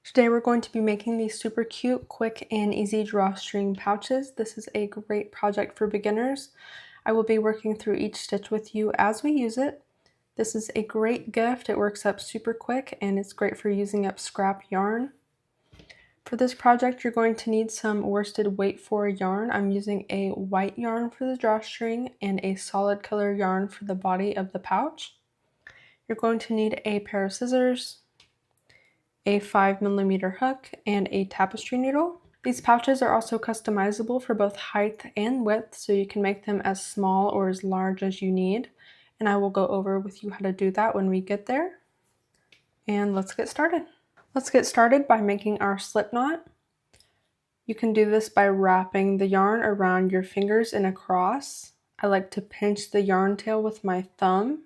Today we're going to be making these super cute, quick, and easy drawstring pouches. This is a great project for beginners. I will be working through each stitch with you as we use it. This is a great gift. It works up super quick and it's great for using up scrap yarn. For this project, you're going to need some worsted weight 4 yarn. I'm using a white yarn for the drawstring and a solid color yarn for the body of the pouch. You're going to need a pair of scissors, a 5mm hook, and a tapestry needle. These pouches are also customizable for both height and width, so you can make them as small or as large as you need. And I will go over with you how to do that when we get there. And let's get started. Let's get started by making our slip knot. You can do this by wrapping the yarn around your fingers in a cross. I like to pinch the yarn tail with my thumb.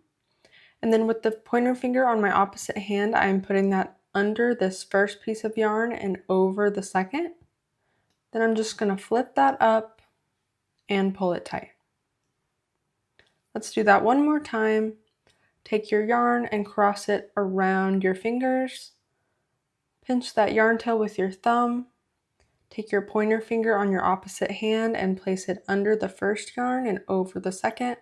And then with the pointer finger on my opposite hand, I'm putting that under this first piece of yarn and over the second. Then I'm just going to flip that up and pull it tight. Let's do that one more time. Take your yarn and cross it around your fingers. Pinch that yarn tail with your thumb. Take your pointer finger on your opposite hand and place it under the first yarn and over the second.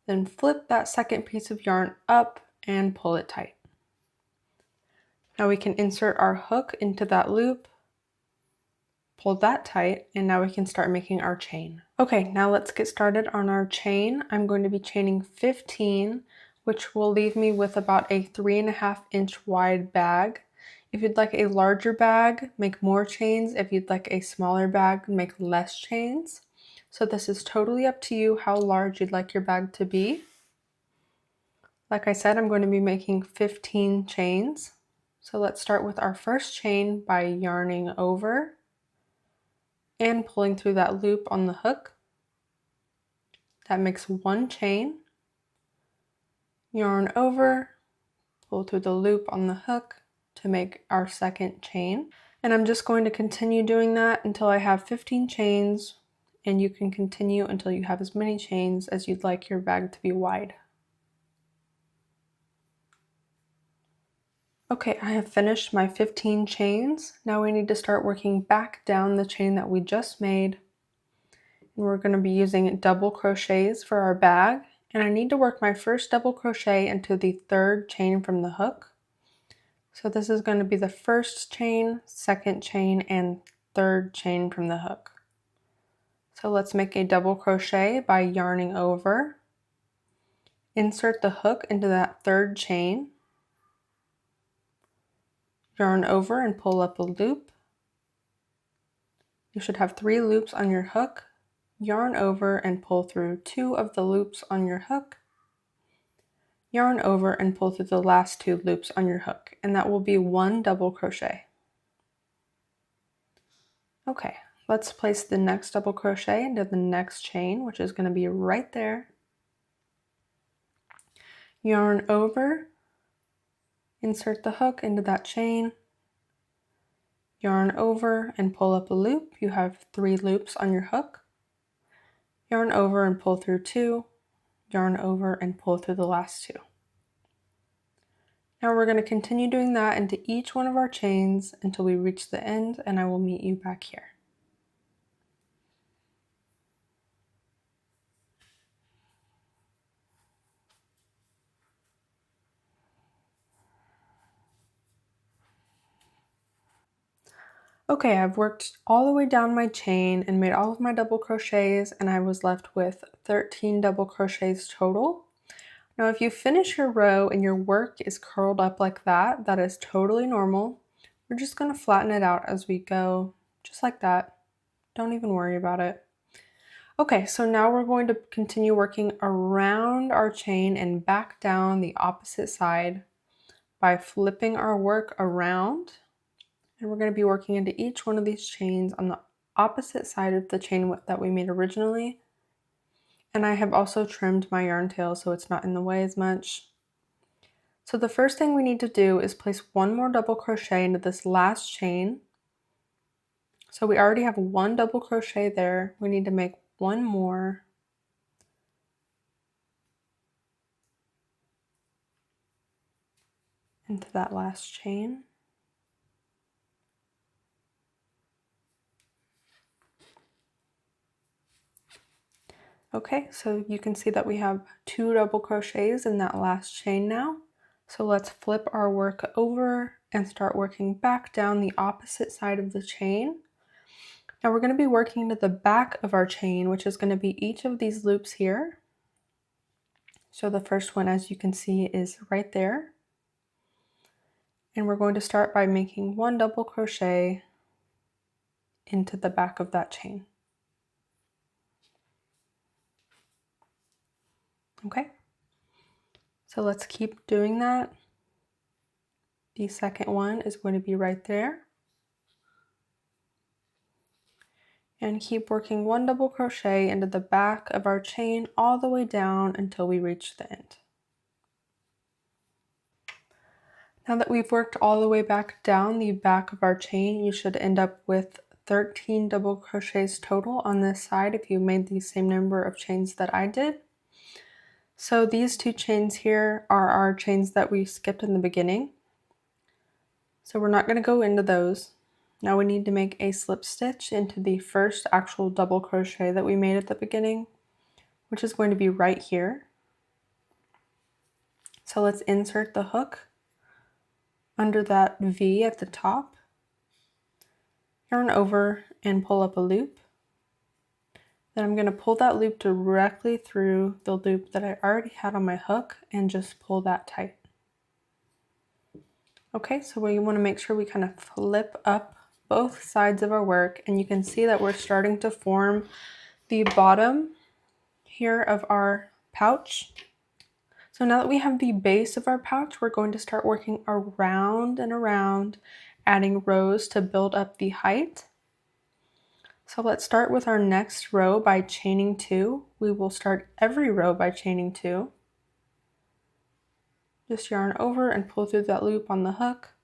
Then flip that second piece of yarn up and pull it tight. Now we can insert our hook into that loop, pull that tight, and now we can start making our chain. Okay, now let's get started on our chain. I'm going to be chaining 15, which will leave me with about a 3.5 inch wide bag. If you'd like a larger bag, make more chains. If you'd like a smaller bag, make less chains. So this is totally up to you how large you'd like your bag to be. Like I said, I'm going to be making 15 chains. So let's start with our first chain by yarning over and pulling through that loop on the hook. That makes one chain. Yarn over, pull through the loop on the hook to make our second chain. And I'm just going to continue doing that until I have 15 chains, and you can continue until you have as many chains as you'd like your bag to be wide. Okay, I have finished my 15 chains. Now we need to start working back down the chain that we just made. And we're going to be using double crochets for our bag. And I need to work my first double crochet into the third chain from the hook. So this is going to be the first chain, second chain, and third chain from the hook. So let's make a double crochet by yarning over. Insert the hook into that third chain. Yarn over and pull up a loop. You should have 3 loops on your hook. Yarn over and pull through 2 of the loops on your hook. Yarn over and pull through the last 2 loops on your hook, and that will be 1 double crochet. Okay, let's place the next double crochet into the next chain, which is going to be right there. Yarn over, insert the hook into that chain. Yarn over and pull up a loop. You have 3 loops on your hook. Yarn over and pull through 2. Yarn over and pull through the last 2. Now we're going to continue doing that into each one of our chains until we reach the end, and I will meet you back here. Okay, I've worked all the way down my chain and made all of my double crochets, and I was left with 13 double crochets total. Now if you finish your row and your work is curled up like that, that is totally normal. We're just going to flatten it out as we go, just like that. Don't even worry about it. Okay, so now we're going to continue working around our chain and back down the opposite side by flipping our work around. And we're going to be working into each one of these chains on the opposite side of the chain that we made originally. And I have also trimmed my yarn tail so it's not in the way as much. So the first thing we need to do is place 1 more double crochet into this last chain. So we already have 1 double crochet there. We need to make 1 more. Into that last chain. Okay, so you can see that we have 2 double crochets in that last chain now. So let's flip our work over and start working back down the opposite side of the chain. Now we're going to be working to the back of our chain, which is going to be each of these loops here. So the first one, as you can see, is right there. And we're going to start by making 1 double crochet into the back of that chain. Okay, so let's keep doing that. The second one is going to be right there. And keep working 1 double crochet into the back of our chain all the way down until we reach the end. Now that we've worked all the way back down the back of our chain, you should end up with 13 double crochets total on this side if you made the same number of chains that I did. So these 2 chains here are our chains that we skipped in the beginning. So we're not going to go into those. Now we need to make a slip stitch into the first actual double crochet that we made at the beginning, which is going to be right here. So let's insert the hook under that V at the top, yarn over and pull up a loop. Then I'm going to pull that loop directly through the loop that I already had on my hook and just pull that tight. Okay, so we want to make sure we kind of flip up both sides of our work, and you can see that we're starting to form the bottom here of our pouch. So now that we have the base of our pouch, we're going to start working around and around, adding rows to build up the height. So let's start with our next row by chaining 2. We will start every row by chaining 2. Just yarn over and pull through that loop on the hook.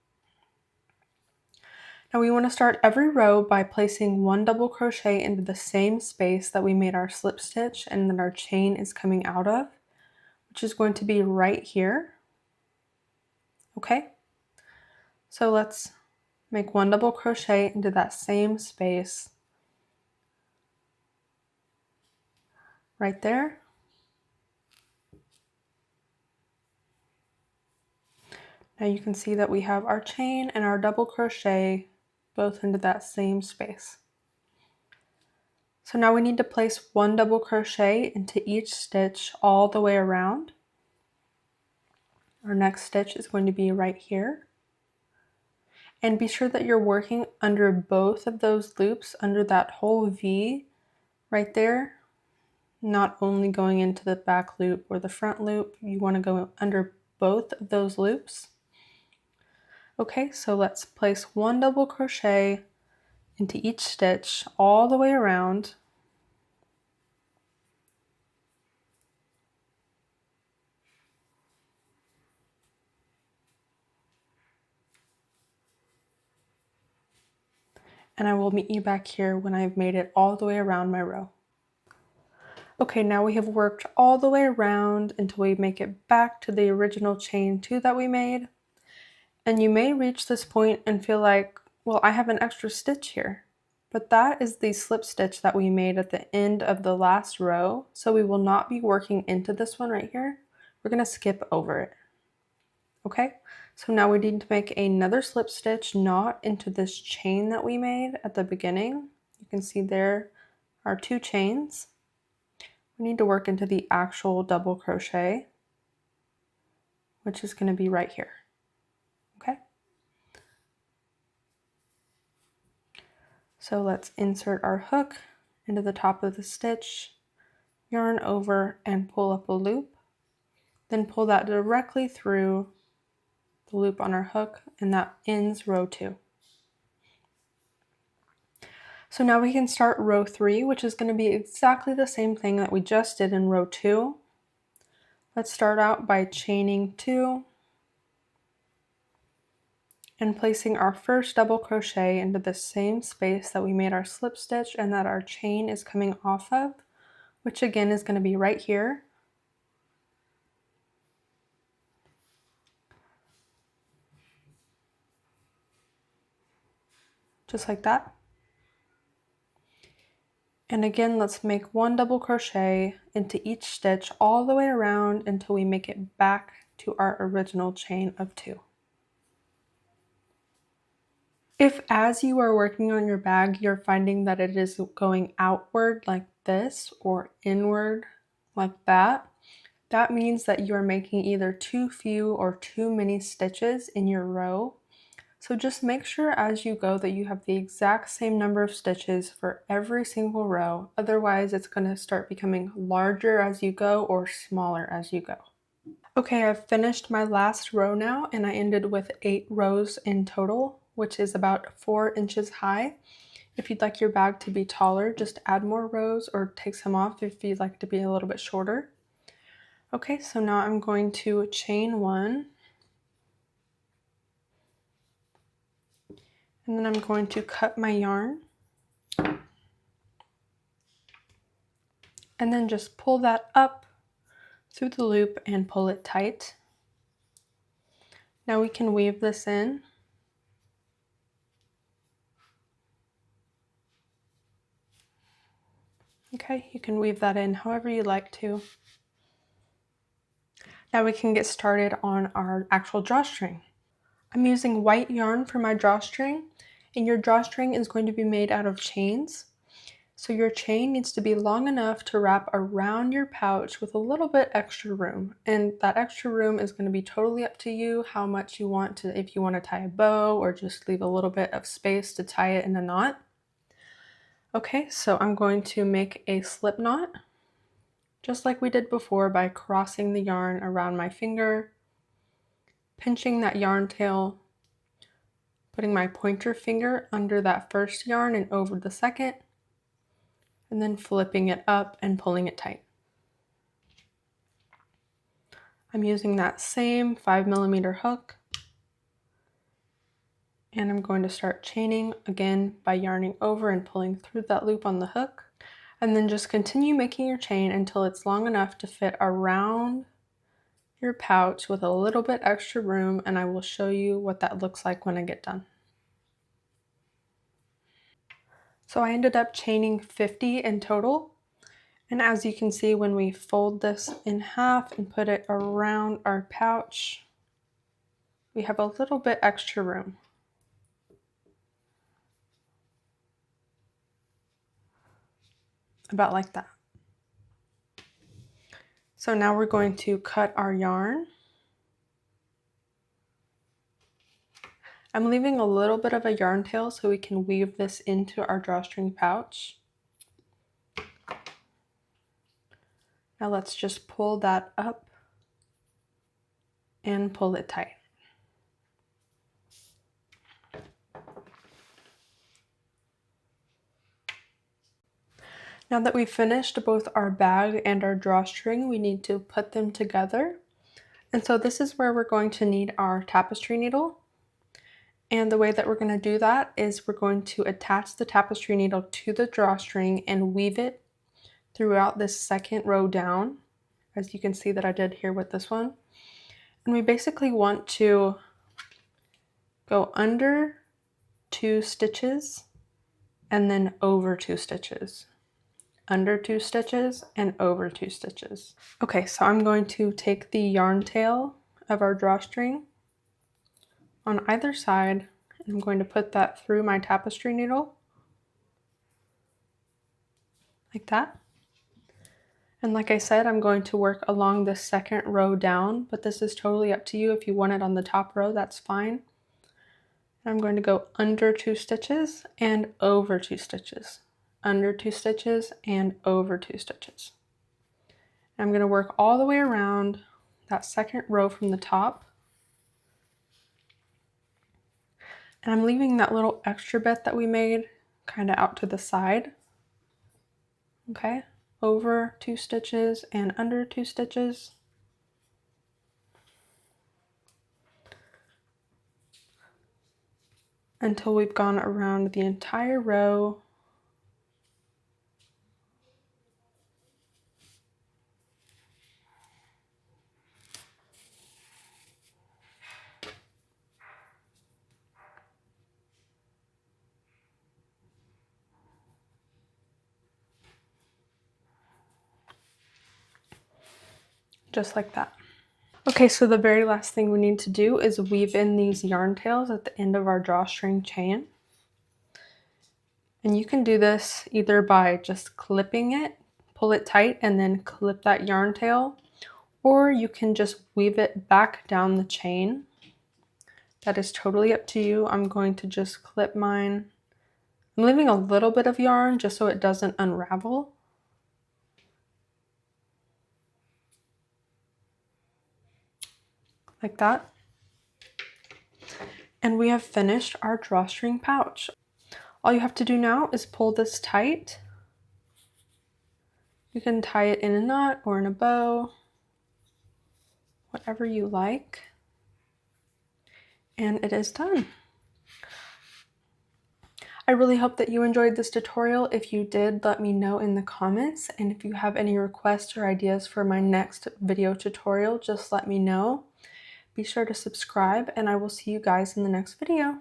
Now we want to start every row by placing 1 double crochet into the same space that we made our slip stitch and that our chain is coming out of, which is going to be right here. Okay, so let's make 1 double crochet into that same space right there. Now you can see that we have our chain and our double crochet both into that same space. So now we need to place 1 double crochet into each stitch all the way around. Our next stitch is going to be right here. And be sure that you're working under both of those loops, under that whole V right there, not only going into the back loop or the front loop. You want to go under both of those loops. Okay, so let's place 1 double crochet into each stitch all the way around. And I will meet you back here when I've made it all the way around my row. Okay, now we have worked all the way around until we make it back to the original chain 2 that we made. And you may reach this point and feel like, well, I have an extra stitch here. But that is the slip stitch that we made at the end of the last row. So we will not be working into this one right here. We're going to skip over it. Okay, so now we need to make another slip stitch not into this chain that we made at the beginning. You can see there are 2 chains. We need to work into the actual double crochet, which is going to be right here. Okay, so let's insert our hook into the top of the stitch, yarn over and pull up a loop, then pull that directly through the loop on our hook, and that ends row 2. So now we can start row 3, which is going to be exactly the same thing that we just did in row 2. Let's start out by chaining 2 and placing our first double crochet into the same space that we made our slip stitch and that our chain is coming off of, which again is going to be right here. Just like that. And again, let's make 1 double crochet into each stitch all the way around until we make it back to our original chain of 2. If as you are working on your bag, you're finding that it is going outward like this or inward like that, that means that you are making either too few or too many stitches in your row. So just make sure as you go that you have the exact same number of stitches for every single row. Otherwise, it's going to start becoming larger as you go or smaller as you go. Okay, I've finished my last row now, and I ended with 8 rows in total, which is about 4 inches high. If you'd like your bag to be taller, just add more rows or take some off if you'd like to be a little bit shorter. Okay, so now I'm going to chain 1. And then I'm going to cut my yarn. And then just pull that up through the loop and pull it tight. Now we can weave this in. Okay, you can weave that in however you like to. Now we can get started on our actual drawstring. I'm using white yarn for my drawstring, and your drawstring is going to be made out of chains. So your chain needs to be long enough to wrap around your pouch with a little bit extra room. And that extra room is going to be totally up to you how much you want to, if you want to tie a bow or just leave a little bit of space to tie it in a knot. Okay, so I'm going to make a slip knot, just like we did before, by crossing the yarn around my finger, pinching that yarn tail, putting my pointer finger under that first yarn and over the second, and then flipping it up and pulling it tight. I'm using that same 5mm hook, and I'm going to start chaining again by yarning over and pulling through that loop on the hook, and then just continue making your chain until it's long enough to fit around your pouch with a little bit extra room, and I will show you what that looks like when I get done. So I ended up chaining 50 in total. And as you can see, when we fold this in half and put it around our pouch, we have a little bit extra room. About like that. So now we're going to cut our yarn. I'm leaving a little bit of a yarn tail so we can weave this into our drawstring pouch. Now let's just pull that up and pull it tight. Now that we've finished both our bag and our drawstring, we need to put them together. And so this is where we're going to need our tapestry needle. And the way that we're going to do that is we're going to attach the tapestry needle to the drawstring and weave it throughout this second row down, as you can see that I did here with this one. And we basically want to go under 2 stitches and then over 2 stitches. Under 2 stitches and over 2 stitches. Okay, so I'm going to take the yarn tail of our drawstring on either side, and I'm going to put that through my tapestry needle, like that. And like I said, I'm going to work along the second row down, but this is totally up to you. If you want it on the top row, that's fine. And I'm going to go under 2 stitches and over 2 stitches. Under 2 stitches and over 2 stitches. I'm going to work all the way around that second row from the top. And I'm leaving that little extra bit that we made kind of out to the side. Okay, over 2 stitches and under 2 stitches. Until we've gone around the entire row. just like that. Okay, so the very last thing we need to do is weave in these yarn tails at the end of our drawstring chain. And you can do this either by just clipping it, pull it tight, and then clip that yarn tail, or you can just weave it back down the chain. That is totally up to you. I'm going to just clip mine. I'm leaving a little bit of yarn just so it doesn't unravel. Like that. And we have finished our drawstring pouch. All you have to do now is pull this tight. You can tie it in a knot or in a bow, whatever you like. And it is done. I really hope that you enjoyed this tutorial. If you did, let me know in the comments. And if you have any requests or ideas for my next video tutorial, just let me know. Be sure to subscribe, and I will see you guys in the next video.